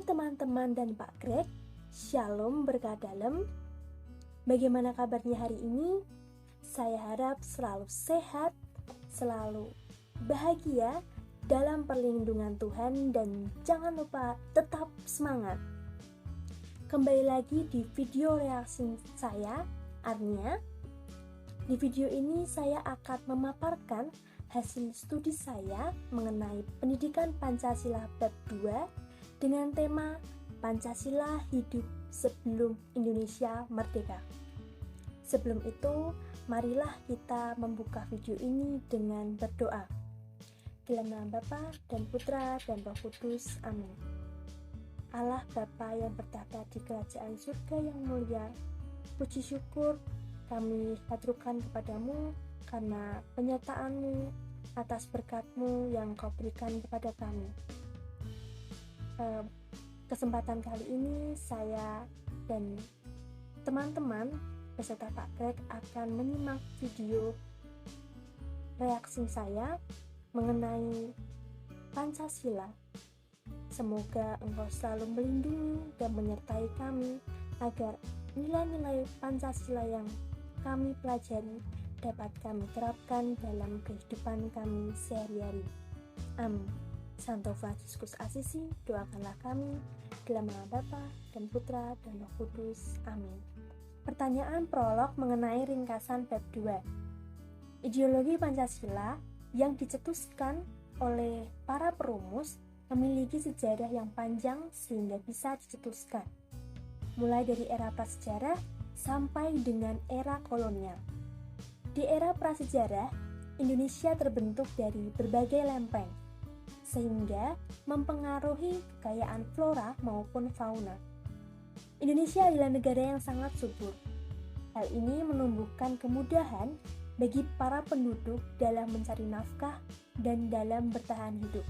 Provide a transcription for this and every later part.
teman-teman dan Pak Greg, Shalom berkah dalam. Bagaimana kabarnya hari ini? Saya harap selalu sehat, selalu bahagia dalam perlindungan Tuhan, dan jangan lupa tetap semangat. Kembali lagi di video reaksi saya, Arnia. Di video ini saya akan memaparkan hasil studi saya mengenai pendidikan Pancasila bab 2 dengan tema Pancasila hidup sebelum Indonesia merdeka. Sebelum itu, marilah kita membuka video ini dengan berdoa. Dalam nama Bapa dan Putra dan Roh Kudus, amin. Allah Bapa yang bertahta di kerajaan surga yang mulia, puji syukur kami haturkan kepadamu karena penyertaan-Mu atas berkat-Mu yang Kau berikan kepada kami. Kesempatan kali ini saya dan teman-teman beserta Pak Greg akan menyimak video reaksi saya mengenai Pancasila. Semoga Engkau selalu melindungi dan menyertai kami agar nilai-nilai Pancasila yang kami pelajari dapat kami terapkan dalam kehidupan kami sehari-hari. Amin. Santo Fransiskus Asisi, doakanlah kami dalam nama Bapa dan Putra dan Roh Kudus. Amin. Pertanyaan prolog mengenai ringkasan bab 2. Ideologi Pancasila yang dicetuskan oleh para perumus memiliki sejarah yang panjang sehingga bisa dicetuskan, mulai dari era prasejarah sampai dengan era kolonial. Di era prasejarah, Indonesia terbentuk dari berbagai lempeng, sehingga mempengaruhi kekayaan flora maupun fauna. Indonesia adalah negara yang sangat subur. Hal ini menumbuhkan kemudahan bagi para penduduk dalam mencari nafkah dan dalam bertahan hidup.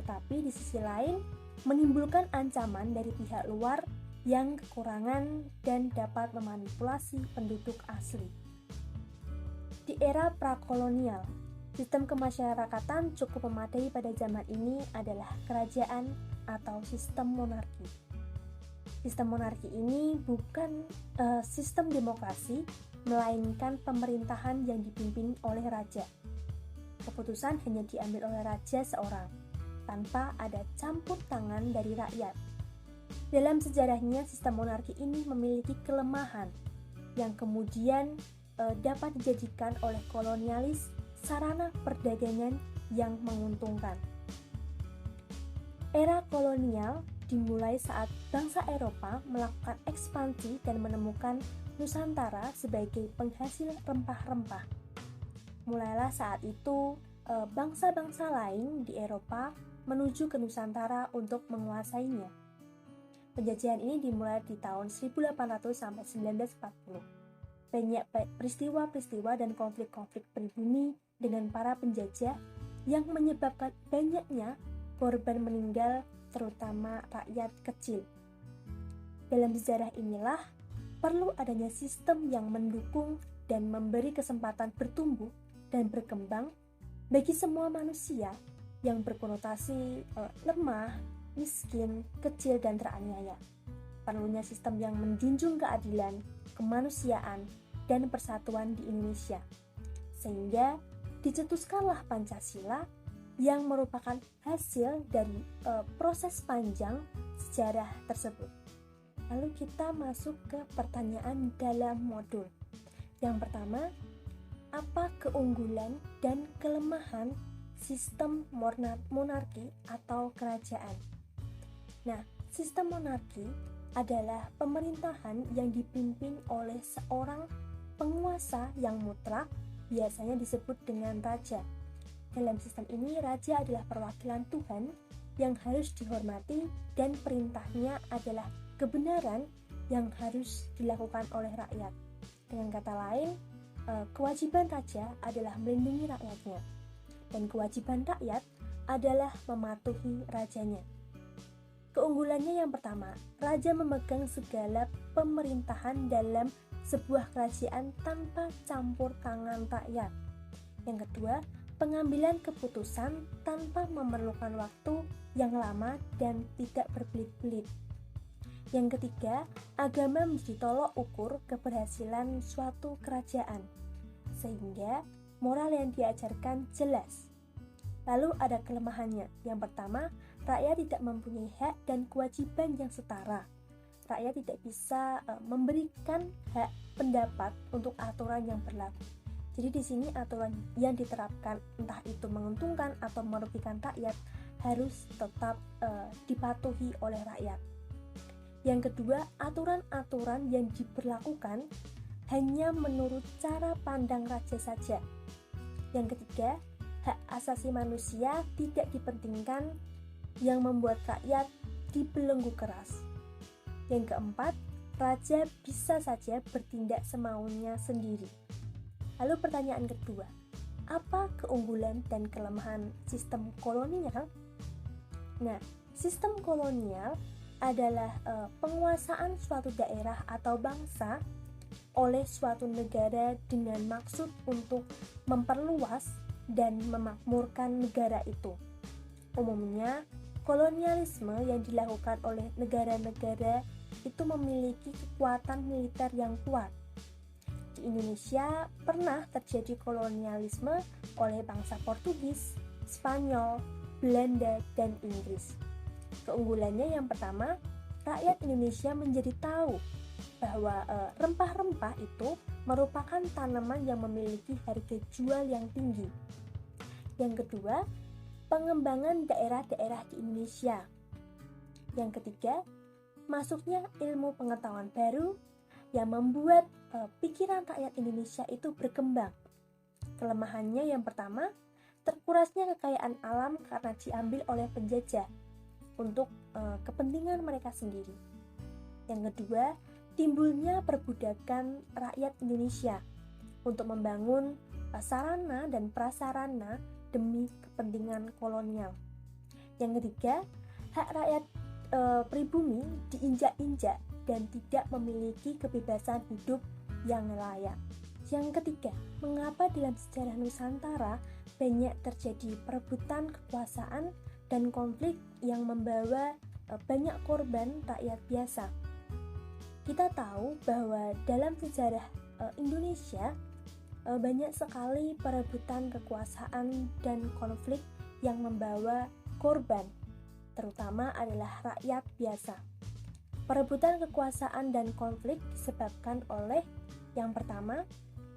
Tetapi di sisi lain, menimbulkan ancaman dari pihak luar yang kekurangan dan dapat memanipulasi penduduk asli. Di era prakolonial, sistem kemasyarakatan cukup memadai pada zaman ini adalah kerajaan atau sistem monarki. Sistem monarki ini bukan sistem demokrasi, melainkan pemerintahan yang dipimpin oleh raja. Keputusan hanya diambil oleh raja seorang, tanpa ada campur tangan dari rakyat. Dalam sejarahnya, sistem monarki ini memiliki kelemahan yang kemudian dapat dijadikan oleh kolonialis sarana perdagangan yang menguntungkan. Era kolonial dimulai saat bangsa Eropa melakukan ekspansi dan menemukan Nusantara sebagai penghasil rempah-rempah. Mulailah saat itu bangsa-bangsa lain di Eropa menuju ke Nusantara untuk menguasainya. Penjajahan ini dimulai di tahun 1800 sampai 1940. Banyak peristiwa-peristiwa dan konflik-konflik pribumi dengan para penjajah yang menyebabkan banyaknya korban meninggal, terutama rakyat kecil. Dalam sejarah inilah perlu adanya sistem yang mendukung dan memberi kesempatan bertumbuh dan berkembang bagi semua manusia yang berkonotasi lemah, miskin, kecil, dan teraniaya. Perlunya sistem yang menjunjung keadilan, kemanusiaan, dan persatuan di Indonesia, sehingga dicetuskanlah Pancasila yang merupakan hasil dari proses panjang sejarah tersebut. Lalu kita masuk ke pertanyaan dalam modul. Yang pertama, apa keunggulan dan kelemahan sistem monarki atau kerajaan? Nah, sistem monarki adalah pemerintahan yang dipimpin oleh seorang penguasa yang mutlak, biasanya disebut dengan raja. Dalam sistem ini, raja adalah perwakilan Tuhan yang harus dihormati dan perintahnya adalah kebenaran yang harus dilakukan oleh rakyat. Dengan kata lain, kewajiban raja adalah melindungi rakyatnya, dan kewajiban rakyat adalah mematuhi rajanya. Keunggulannya yang pertama, raja memegang segala pemerintahan dalam sebuah kerajaan tanpa campur tangan rakyat. Yang kedua, pengambilan keputusan tanpa memerlukan waktu yang lama dan tidak berbelit-belit. Yang ketiga, agama menjadi tolok ukur keberhasilan suatu kerajaan, sehingga moral yang diajarkan jelas. Lalu ada kelemahannya. Yang pertama, rakyat tidak mempunyai hak dan kewajiban yang setara. Rakyat tidak bisa memberikan hak pendapat untuk aturan yang berlaku. Jadi di sini aturan yang diterapkan, entah itu menguntungkan atau merugikan rakyat, harus tetap dipatuhi oleh rakyat. Yang kedua, aturan-aturan yang diberlakukan hanya menurut cara pandang raja saja. Yang ketiga, hak asasi manusia tidak dipentingkan, yang membuat rakyat dibelenggu keras. Yang keempat, raja bisa saja bertindak semaunya sendiri. Lalu pertanyaan kedua, apa keunggulan dan kelemahan sistem kolonial? Nah, sistem kolonial adalah penguasaan suatu daerah atau bangsa oleh suatu negara dengan maksud untuk memperluas dan memakmurkan negara itu. Umumnya, kolonialisme yang dilakukan oleh negara-negara itu memiliki kekuatan militer yang kuat. Di Indonesia pernah terjadi kolonialisme oleh bangsa Portugis, Spanyol, Belanda, dan Inggris. Keunggulannya yang pertama, rakyat Indonesia menjadi tahu bahwa rempah-rempah itu merupakan tanaman yang memiliki harga jual yang tinggi. Yang kedua, pengembangan daerah-daerah di Indonesia. Yang ketiga, masuknya ilmu pengetahuan baru yang membuat pikiran rakyat Indonesia itu berkembang. Kelemahannya yang pertama, terkurasnya kekayaan alam karena diambil oleh penjajah untuk kepentingan mereka sendiri. Yang kedua, timbulnya perbudakan rakyat Indonesia untuk membangun sarana dan prasarana demi kepentingan kolonial. Yang ketiga, hak rakyat pribumi diinjak-injak dan tidak memiliki kebebasan hidup yang layak. Yang ketiga, mengapa dalam sejarah Nusantara banyak terjadi perebutan kekuasaan dan konflik yang membawa banyak korban rakyat biasa? Kita tahu bahwa dalam sejarah Indonesia banyak sekali perebutan kekuasaan dan konflik yang membawa korban, terutama adalah rakyat biasa. Perebutan kekuasaan dan konflik disebabkan oleh yang pertama,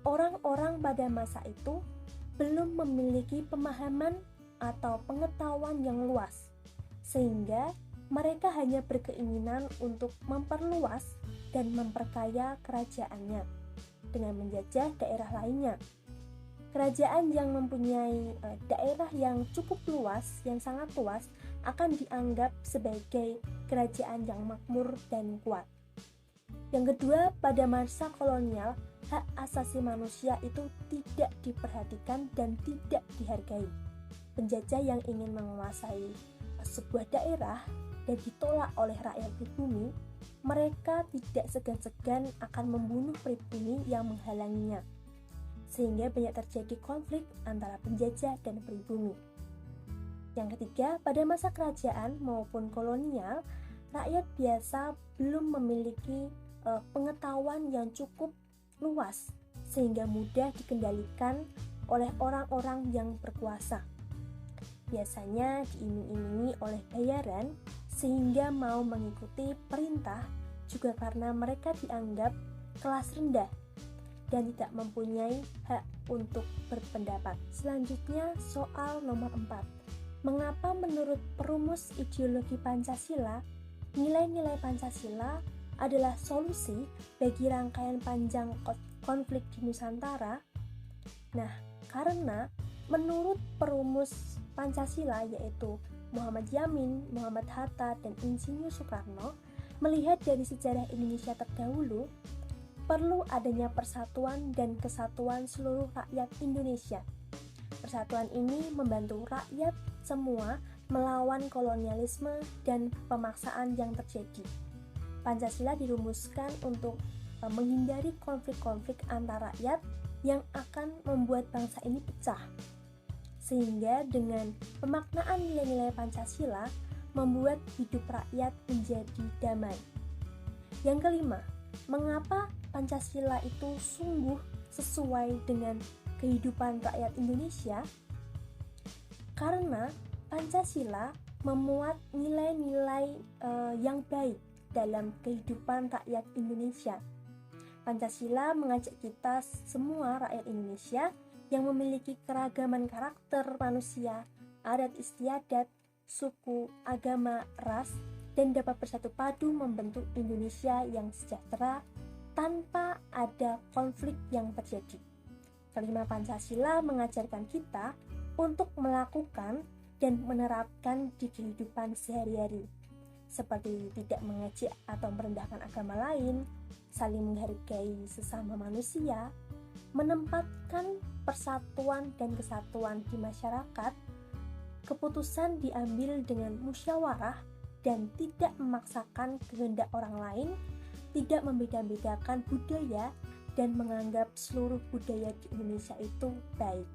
orang-orang pada masa itu belum memiliki pemahaman atau pengetahuan yang luas, sehingga mereka hanya berkeinginan untuk memperluas dan memperkaya kerajaannya dengan menjajah daerah lainnya. Kerajaan yang mempunyai daerah yang cukup luas, yang sangat luas, akan dianggap sebagai kerajaan yang makmur dan kuat. Yang kedua, pada masa kolonial, hak asasi manusia itu tidak diperhatikan dan tidak dihargai. Penjajah yang ingin menguasai sebuah daerah dan ditolak oleh rakyat pribumi, mereka tidak segan-segan akan membunuh pribumi yang menghalanginya, sehingga banyak terjadi konflik antara penjajah dan pribumi. Yang ketiga, pada masa kerajaan maupun kolonial, rakyat biasa belum memiliki pengetahuan yang cukup luas, sehingga mudah dikendalikan oleh orang-orang yang berkuasa. Biasanya diiming-imingi oleh bayaran, sehingga mau mengikuti perintah juga karena mereka dianggap kelas rendah dan tidak mempunyai hak untuk berpendapat. Selanjutnya soal nomor 4. Mengapa menurut perumus ideologi Pancasila, nilai-nilai Pancasila adalah solusi bagi rangkaian panjang konflik di Nusantara? Nah, karena menurut perumus Pancasila yaitu Muhammad Yamin, Muhammad Hatta, dan Insinyur Soekarno, melihat dari sejarah Indonesia terdahulu, perlu adanya persatuan dan kesatuan seluruh rakyat Indonesia. Persatuan ini membantu rakyat semua melawan kolonialisme dan pemaksaan yang terjadi. Pancasila dirumuskan untuk menghindari konflik-konflik antar rakyat yang akan membuat bangsa ini pecah. sehingga dengan pemaknaan nilai-nilai Pancasila membuat hidup rakyat menjadi damai. Yang kelima, mengapa Pancasila itu sungguh sesuai dengan kehidupan rakyat Indonesia? Karena Pancasila memuat nilai-nilai yang baik dalam kehidupan rakyat Indonesia. Pancasila mengajak kita semua rakyat Indonesia yang memiliki keragaman karakter manusia, adat istiadat, suku, agama, ras, dan dapat bersatu padu membentuk Indonesia yang sejahtera tanpa ada konflik yang terjadi. Kelima, Pancasila mengajarkan kita untuk melakukan dan menerapkan di kehidupan sehari-hari, seperti tidak mengejek atau merendahkan agama lain, saling menghargai sesama manusia, menempatkan persatuan dan kesatuan di masyarakat, keputusan diambil dengan musyawarah dan tidak memaksakan kehendak orang lain, tidak membeda-bedakan budaya, dan menganggap seluruh budaya di Indonesia itu baik.